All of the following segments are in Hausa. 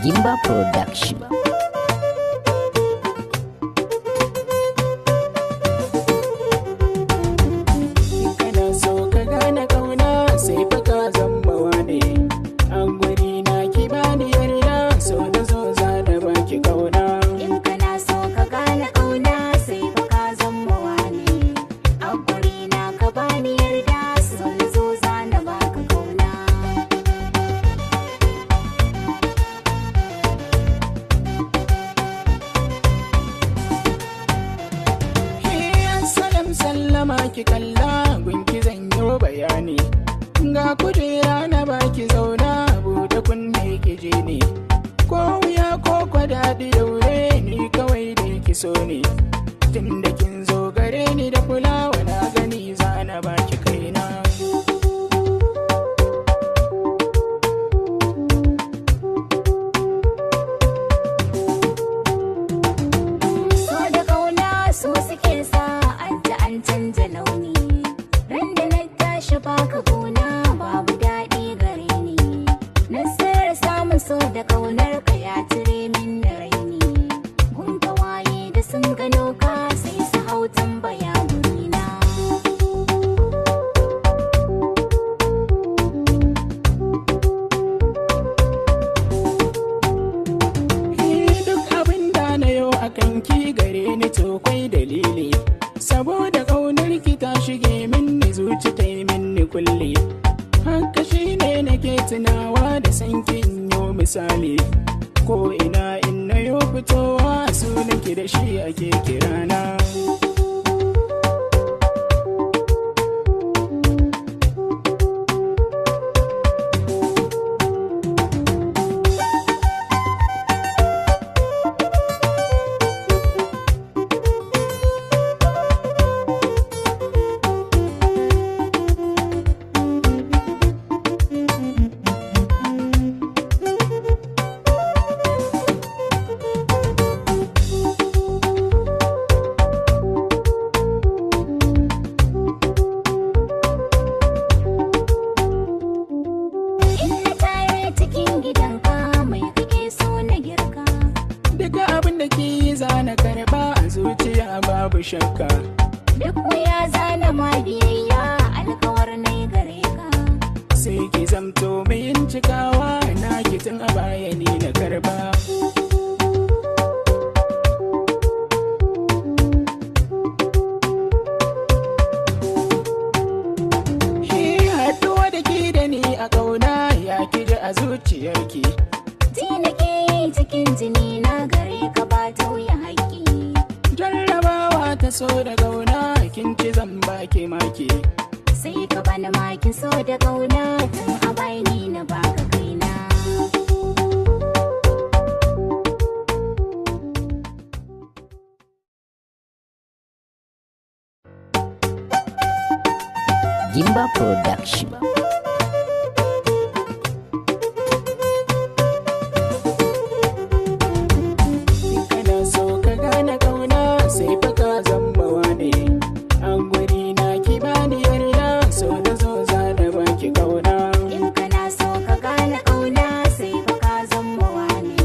Gimba Production. Kana so ka gane kauna sai fa ka zama wane. An guri na ki bani yarda so da zo za da baki kauna. In kana so ka gane kauna sai fa ka zama wane. A guri na ka bani yarda so da zo za na baka kauna. Salam sallama ki kalla gunki zan yi bayani. Ga kujera na baki zauna bude kunne ki je ne. Ko wuya ko kwadadi daure ni kawai da ki so ne. Tun da kin zo gare ni da kulawa na gani za na baki kaina. So da kauna su suke sa an canja launi. Ran da na tashi baka gona babu daɗi gare ni. Nasarar samun so da kaunar ka ya cire min da raini. Gun kawaye da sun gano ka sai su hau tambaya gurina. Duk abin da na yau akan ki gare ni to kwai dalili. Saboda ƙaunar ki ta shige min ni zuci ta yi min ni kulle. Haka shi ne nake tunawa da san kin yo misali. Ko ina in na yo fitowa sunan ki da shi ake kirana. In na tare cikin gidanka mai kake so na girka. Duka abin da ki zana karba a zuciya babu shakka. Duk wuya zana ma biyayya alkawar nai gare ka. Sai ki zamto mai yin cikawa na kitin a baya ni na karba. Haɗuwa da ki da ni a ƙauna ya ki ji a zuciyarki. Ji nake yi cikin jini na gare ka ba tauye haƙƙi. Jarrabawa ta so da ƙauna kin ci zan baki maki. Sai ka bani makin so da kauna tun a bayani na baka kaina. Gimba Production. Kana so ka gane kauna sai fa ka zama wane. An guri na ki bani yarda so da zo za da baki kauna. In kana so ka gane kauna sai fa ka zama wane.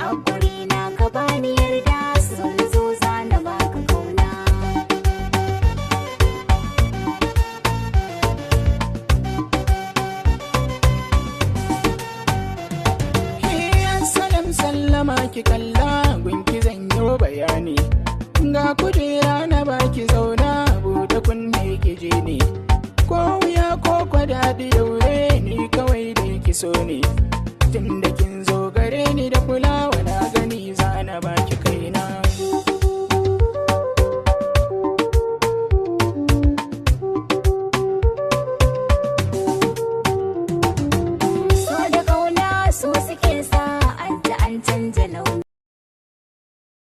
A guri na ka bani yarda so na zo za na baka kauna. Salam sallama ki kalla gunki zan yi bayani. Ga kujera na baki zauna bude kunne ki je ne. Ko wuya ko kwadadi daure ni kawai da ki so ne. Tun da